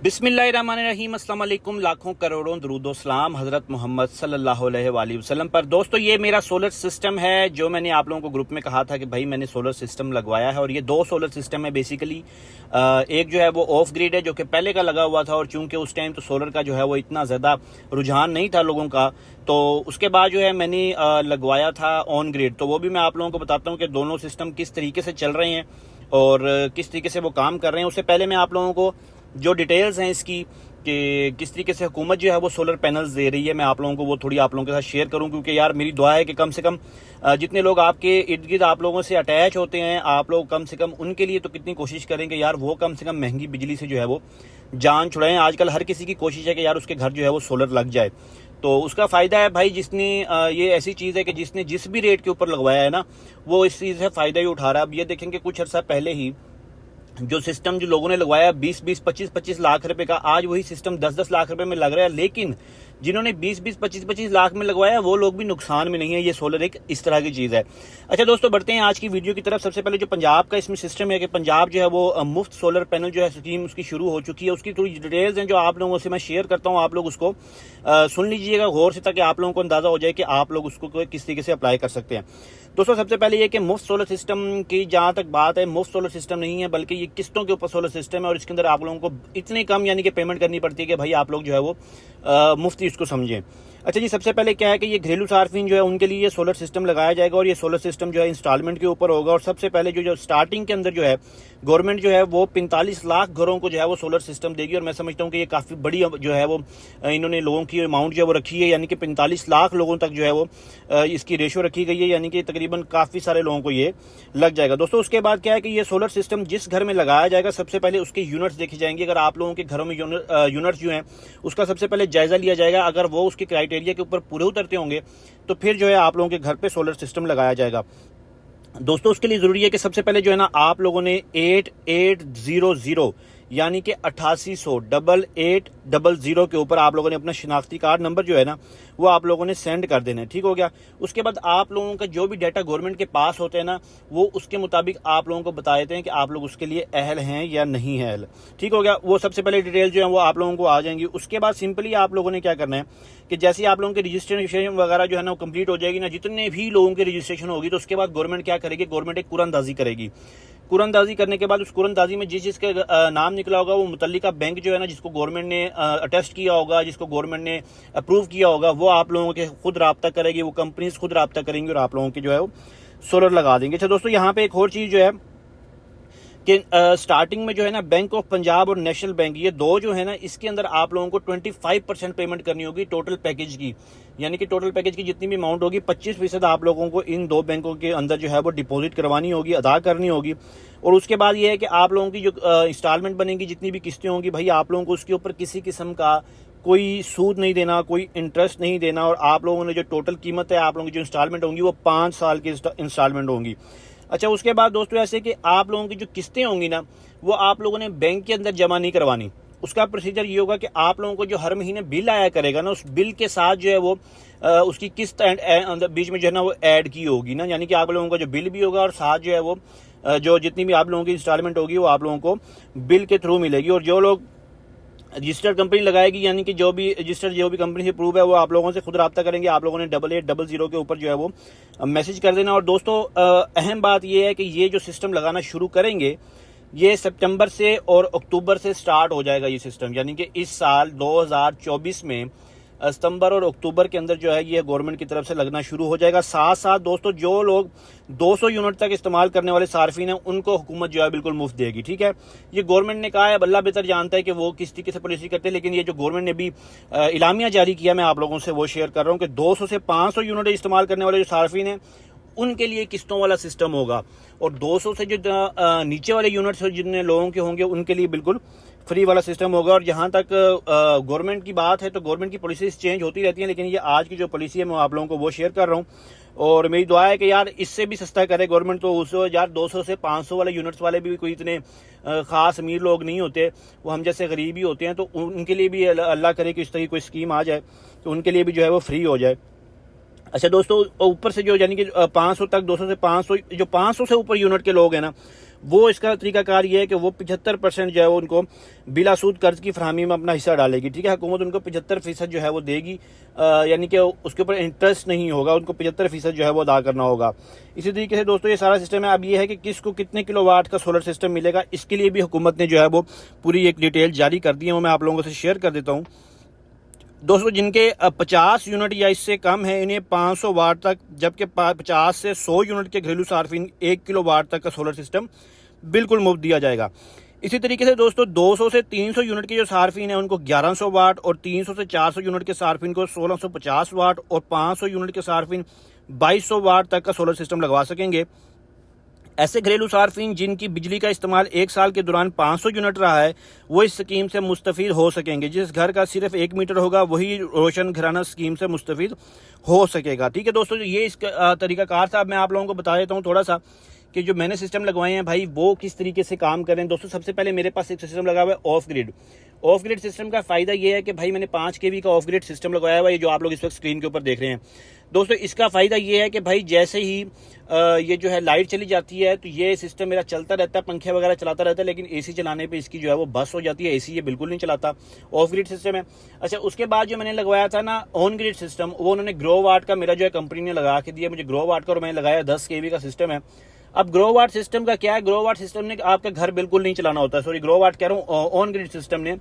बिस्मिल्लाहिर्रहमानिर्रहीम, अस्सलाम वालेकुम। लाखों करोड़ों दरूदो सलाम हज़रत मोहम्मद सल्लल्लाहु अलैहि वसल्लम पर। दोस्तों, ये मेरा सोलर सिस्टम है जो मैंने आप लोगों को ग्रुप में कहा था कि भाई मैंने सोलर सिस्टम लगवाया है। और ये दो सोलर सिस्टम है बेसिकली। एक जो है वो ऑफ ग्रिड है जो कि पहले का लगा हुआ था, और चूंकि उस टाइम तो सोलर का जो है वो इतना ज़्यादा रुझान नहीं था लोगों का, तो उसके बाद जो है मैंने लगवाया था ऑन ग्रिड। तो वो भी मैं आप लोगों को बताता हूँ कि दोनों सिस्टम किस तरीके से चल रहे हैं और किस तरीके से वो काम कर रहे हैं। उससे पहले मैं आप लोगों को जो डिटेल्स हैं इसकी कि किस तरीके से हुकूमत जो है वो सोलर पैनल्स दे रही है, मैं आप लोगों को वो थोड़ी आप लोगों के साथ शेयर करूं। क्योंकि यार मेरी दुआ है कि कम से कम जितने लोग आपके इर्द गिर्द आप लोगों से अटैच होते हैं, आप लोग कम से कम उनके लिए तो कितनी कोशिश करें कि यार वो कम से कम महंगी बिजली से जो है वो जान छुड़ाएं। आजकल हर किसी की कोशिश है कि यार उसके घर जो है वो सोलर लग जाए। तो उसका फ़ायदा है भाई, जिसने ये ऐसी चीज़ है कि जिसने जिस भी रेट के ऊपर लगवाया है ना, वो इस चीज़ से फ़ायदा ही उठा रहा है। अब ये देखेंगे कुछ अर्सा पहले ही जो सिस्टम जो लोगों ने लगवाया 20-20, 25-25 लाख रुपए का, आज वही सिस्टम 10-10 लाख रुपए में लग रहा है। लेकिन जिन्होंने 20-20, 25-25 लाख में लगवाया वो लोग भी नुकसान में नहीं है। ये सोलर एक इस तरह की चीज़ है। अच्छा दोस्तों, बढ़ते हैं आज की वीडियो की तरफ। सबसे पहले जो पंजाब का इसमें सिस्टम है कि पंजाब जो है वो मुफ्त सोलर पैनल जो है स्कीम उसकी शुरू हो चुकी है। उसकी थोड़ी डिटेल्स हैं जो आप लोगों से मैं शेयर करता हूँ, आप लोग उसको सुन लीजिएगा गौर से, ताकि आप लोगों को अंदाजा हो जाए कि आप लोग उसको किस तरीके से अप्लाई कर सकते हैं। दोस्तों, सबसे पहले ये कि मुफ्त सोलर सिस्टम की जहाँ तक बात है, मुफ्त सोलर सिस्टम नहीं है बल्कि ये किस्तों के ऊपर सोलर सिस्टम है। और इसके अंदर आप लोगों को इतनी कम यानी कि पेमेंट करनी पड़ती है कि भाई आप लोग जो है वो मुफ्त इसको समझें। अच्छा जी, सबसे पहले क्या है कि ये घरेलू सार्फिन जो है उनके लिए ये सोलर सिस्टम लगाया जाएगा, और ये सोलर सिस्टम जो है इंस्टॉलमेंट के ऊपर होगा। और सबसे पहले जो स्टार्टिंग के अंदर जो है गवर्नमेंट जो है वो 45 लाख घरों को जो है वो सोलर सिस्टम देगी। और मैं समझता हूँ कि ये काफ़ी बड़ी जो है वो इन्होंने लोगों की अमाउंट जो है वो रखी है, यानी कि 45 लाख लोगों तक जो है वो इसकी रेशो रखी गई है, यानी कि तकरीबन काफ़ी सारे लोगों को ये लग जाएगा। दोस्तों, उसके बाद क्या है कि ये सोलर सिस्टम जिस घर में लगाया जाएगा, सबसे पहले उसके यूनिट्स देखे जाएंगे। अगर आप लोगों के घरों में यूनिट्स जो हैं उसका सबसे पहले जायजा लिया जाएगा। अगर वो उसके क्राइटेरिया के ऊपर पूरे उतरते होंगे तो फिर जो है आप लोगों के घर पे सोलर सिस्टम लगाया जाएगा। दोस्तों, उसके लिए ज़रूरी है कि सबसे पहले जो है ना आप लोगों ने 8800 यानी कि 8800 के ऊपर आप लोगों ने अपना शिनाख्ती कार्ड नंबर जो है ना वो आप लोगों ने सेंड कर देना है। ठीक हो गया। उसके बाद आप लोगों का जो भी डाटा गवर्नमेंट के पास होते हैं ना, वो उसके मुताबिक आप लोगों को बता देते हैं कि आप लोग उसके लिए अहल हैं या नहीं है अहल। ठीक हो गया। वो सबसे पहले डिटेल जो है वो आप लोगों को आ जाएंगी। उसके बाद सिंपली आप लोगों ने क्या करना है कि जैसे आप लोगों की रजिस्ट्रेशन वगैरह जो है ना वो कंप्लीट हो जाएगी ना, जितने भी लोगों की रजिस्ट्रेशन होगी, तो उसके बाद गवर्नमेंट क्या करेगी, गवर्नमेंट एक कुरानदाजी करेगी। कुरानदाजी करने के बाद उस कुरानदाजी में जिस जिसके नाम निकला होगा, वो मुतल्लिका बैंक जो है ना जिसको गवर्नमेंट ने अटेस्ट किया होगा, जिसको गवर्नमेंट ने अप्रूव किया होगा, वो आप लोगों के खुद राब्ता करेगी, वो कंपनीज खुद राब्ता करेंगी और आप लोगों की जो है वो सोलर लगा देंगे। अच्छा दोस्तों, यहाँ पे एक और चीज़ जो है कि स्टार्टिंग में जो है ना बैंक ऑफ पंजाब और नेशनल बैंक, ये दो जो है ना इसके अंदर आप लोगों को 25% पेमेंट करनी होगी टोटल पैकेज की। यानी कि टोटल पैकेज की जितनी भी अमाउंट होगी 25% आप लोगों को इन दो बैंकों के अंदर जो है वो डिपॉजिट करवानी होगी, अदा करनी होगी। और उसके बाद ये है कि आप लोगों की जो इंस्टॉलमेंट बनेगी, जितनी भी किस्तें होंगी, भाई आप लोगों को उसके ऊपर किसी किस्म का कोई सूद नहीं देना, कोई इंटरेस्ट नहीं देना। और आप लोगों ने जो टोटल कीमत है, आप लोगों की जो इंस्टॉलमेंट होंगी वो 5 साल की इंस्टॉलमेंट होंगी। अच्छा, उसके बाद दोस्तों ऐसे कि आप लोगों की जो किस्तें होंगी ना वो आप लोगों ने बैंक के अंदर जमा नहीं करवानी। उसका प्रोसीजर ये होगा कि आप लोगों को जो हर महीने बिल आया करेगा ना, उस बिल के साथ जो है वो उसकी किस्त बीच में जो है ना वो ऐड की होगी ना, यानी कि आप लोगों का जो बिल भी होगा और साथ जो है वो जो जितनी भी आप लोगों की इंस्टॉलमेंट होगी वो आप लोगों को बिल के थ्रू मिलेगी। और जो लोग रजिस्टर्ड कंपनी लगाएगी, यानी कि जो भी रजिस्टर्ड जो भी कंपनी से प्रूव है, वो आप लोगों से खुद रब्ता करेंगे। आप लोगों ने 8800 के ऊपर जो है वो मैसेज कर देना। और दोस्तों, अहम बात ये है कि ये जो सिस्टम लगाना शुरू करेंगे ये सितंबर से और अक्टूबर से स्टार्ट हो जाएगा ये सिस्टम, यानी कि इस साल 2024 में सितंबर और अक्टूबर के अंदर जो है ये गवर्नमेंट की तरफ से लगना शुरू हो जाएगा। साथ साथ दोस्तों, जो लोग 200 यूनिट तक इस्तेमाल करने वाले सार्फिन हैं उनको हुकूमत जो है बिल्कुल मुफ्त देगी। ठीक है, ये गवर्नमेंट ने कहा है, अल्लाह बेहतर जानता है कि वो किस तरीके से पॉलिसी करते हैं, लेकिन ये जो गवर्नमेंट ने भी इलामिया जारी किया, मैं आप लोगों से वो शेयर कर रहा हूँ कि 200 से 500 यूनिट इस्तेमाल करने वाले जो सार्फिन हैं उनके लिए किस्तों वाला सिस्टम होगा। और 200 से जो नीचे वाले यूनिट्स जितने लोगों के होंगे उनके लिए बिल्कुल फ्री वाला सिस्टम होगा। और जहाँ तक गवर्नमेंट की बात है तो गवर्नमेंट की पॉलिसीज चेंज होती रहती हैं, लेकिन ये आज की जो पॉलिसी है मैं आप लोगों को वो शेयर कर रहा हूँ। और मेरी दुआ है कि यार इससे भी सस्ता करे गवर्नमेंट। तो उस यार 200 से 500 वाले यूनिट्स वाले भी कोई इतने ख़ास अमीर लोग नहीं होते, वो हम जैसे गरीब ही होते हैं। तो उनके लिए भी अल्लाह करे कि इस तरह की कोई स्कीम आ जाए तो उनके लिए भी जो है वो फ्री हो जाए। अच्छा दोस्तों, ऊपर से जो यानी कि 500 तक, 200 से 500, जो 500 से ऊपर यूनिट के लोग हैं ना वो इसका तरीकाकार ये है कि वो 75% जो है वो उनको बिला सूद कर्ज की फरहमी में अपना हिस्सा डालेगी। ठीक है, हुकूमत उनको 75% जो है वो देगी, यानी कि उसके ऊपर इंटरेस्ट नहीं होगा, उनको 75% जो है वो अदा करना होगा। इसी तरीके से दोस्तों ये सारा सिस्टम है। अब ये है कि किसको कितने किलोवाट का सोलर सिस्टम मिलेगा, इसके लिए भी हुकूमत ने जो है वो पूरी एक डिटेल जारी कर दी है, वो मैं आप लोगों से शेयर कर देता हूँ। दोस्तों जिनके 50 यूनिट या इससे कम है इन्हें 500 वाट तक, जबकि 50 से 100 यूनिट के घरेलू सार्फिन 1 किलो वाट तक का सोलर सिस्टम बिल्कुल मुफ्त दिया जाएगा। इसी तरीके से दोस्तों 200 से 300 यूनिट के जो सार्फिन है उनको 1100 वाट, और 300 से 400 यूनिट के सार्फिन को 1650 वाट, और 500 यूनिट के सार्फिन 2200 वाट तक का सोलर सिस्टम लगवा सकेंगे। ऐसे घरेलू सार्फिन जिनकी बिजली का इस्तेमाल 1 साल के दौरान 500 यूनिट रहा है वो इस स्कीम से मुस्तफीद हो सकेंगे। जिस घर का सिर्फ 1 मीटर होगा वही रोशन घराना स्कीम से मुस्तफीद हो सकेगा। ठीक है दोस्तों, ये इसका तरीकाकार था। अब मैं आप लोगों को बता देता हूँ थोड़ा सा कि जो मैंने सिस्टम लगवाए हैं भाई वो किस तरीके से काम करें। दोस्तों सबसे पहले मेरे पास एक सिस्टम लगा हुआ है of grid. Of grid system का फ़ायदा ये है कि भाई मैंने 5 kV का ऑफ ग्रिड सिस्टम लगाया हुआ है, जो आप लोग इस वक्त स्क्रीन के ऊपर देख रहे हैं। दोस्तों इसका फ़ायदा ये है कि भाई जैसे ही ये जो है लाइट चली जाती है तो ये सिस्टम मेरा चलता रहता है, पंखे वगैरह चलाता रहता है, लेकिन एसी चलाने पे इसकी जो है वो बस हो जाती है। एसी ये बिल्कुल नहीं चलाता, ऑफ ग्रिड सिस्टम है। अच्छा, उसके बाद जो मैंने लगवाया था ना ऑन ग्रिड सिस्टम, वो उन्होंने ग्रो वाट का मेरा जो है कंपनी ने लगा के दिया मुझे ग्रो वाट का, और मैंने लगाया 10 kV का सिस्टम है। अब ग्रो वाट सिस्टम का क्या है, ग्रो वाट सिस्टम ने आपका घर बिल्कुल नहीं चलाना होता, सॉरी ग्रो वाट कह रहा हूँ, ऑन ग्रिड सिस्टम ने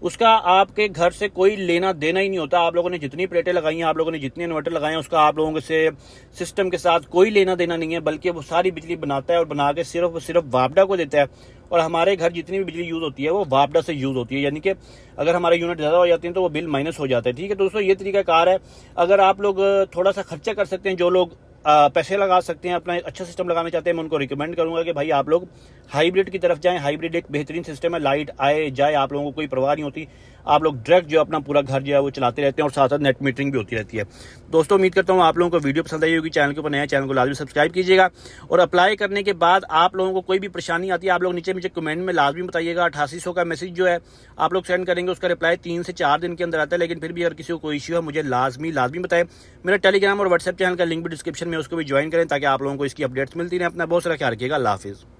उसका आपके घर से कोई लेना देना ही नहीं होता। आप लोगों ने जितनी प्लेटें लगाई हैं, आप लोगों ने जितने इन्वर्टर लगाए हैं, उसका आप लोगों से सिस्टम के साथ कोई लेना देना नहीं है, बल्कि वो सारी बिजली बनाता है और बना के सिर्फ वापडा को देता है। और हमारे घर जितनी भी बिजली यूज होती है वो वापडा से यूज होती है, यानी कि अगर हमारे यूनिट ज्यादा हो जाते हैं तो वो बिल माइनस हो जाता है। ठीक है दोस्तों, ये तरीका कार है। अगर आप लोग थोड़ा सा खर्चा कर सकते हैं, जो लोग पैसे लगा सकते हैं, अपना अच्छा सिस्टम लगाना चाहते हैं, मैं उनको रिकमेंड करूंगा कि भाई आप लोग हाइब्रिड की तरफ जाएं। हाइब्रिड एक बेहतरीन सिस्टम है, लाइट आए जाए आप लोगों को कोई परवाह नहीं होती, आप लोग डायरेक्ट जो अपना पूरा घर जो है वो चलाते रहते हैं, और साथ साथ नेट मीटरिंग भी होती रहती है। दोस्तों उम्मीद करता हूँ आप लोगों को वीडियो पसंद आई होगी। चैनल के ऊपर नया, चैनल को लाजमी सब्सक्राइब कीजिएगा, और अप्लाई करने के बाद आप लोगों को कोई भी परेशानी आती है आप लोग नीचे मुझे कमेंट में लाजमी बताइएगा। 8800 का मैसेज जो है आप लोग सेंड करेंगे, उसका रिप्लाई 3 से 4 दिन के अंदर आता है, लेकिन फिर भी अगर किसी को कोई इश्यू है मुझे लाजमी बताए। मेरा टेलीग्राम और व्हाट्सएप चैनल का लिंक भी डिस्क्रिप्शन में, उसको भी ज्वाइन करें ताकि आप लोगों को इसकी अपडेट्स मिलती रहे। अपना बहुत सारा ख्याल रखिएगा। अल्लाह हाफिज़।